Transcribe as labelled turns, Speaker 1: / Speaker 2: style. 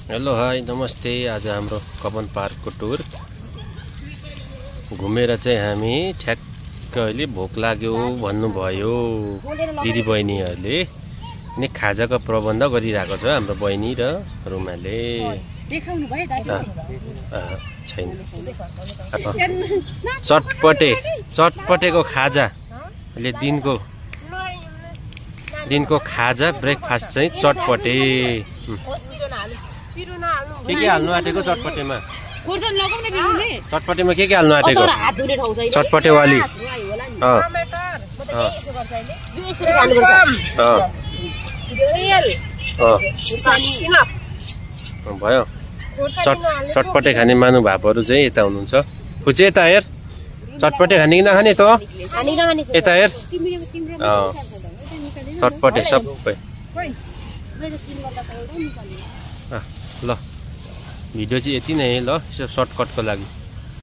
Speaker 1: Hello hi नमस्ते। आज हाम्रो कपन पार्कको टुर घुमेर चाहिँ हामी ठ्याक्क अहिले भोक लाग्यो भन्नुभयो दिदी बहिनीहरूले नि खाजाको प्रबन्ध गरिरहेको छ हाम्रो बहिनी र रुमाले छैन। चटपटेको खाजा अहिले दिनको खाजा ब्रेकफास्ट चाहिँ चटपटे। के हाल्नु आँटेको चटपटेमा? चटपटेमा के हाल्नु आँटेको? चटपटे वाली भयो। चटपटे खाने महानुभावहरू चाहिँ यता हुनुहुन्छ। खुची यता हेर, चटपटे खाने कि नखाने त यता हेर। चटपटे सबै ल भिडियो चाहिँ यति नै ल, सर्टकटको लागि।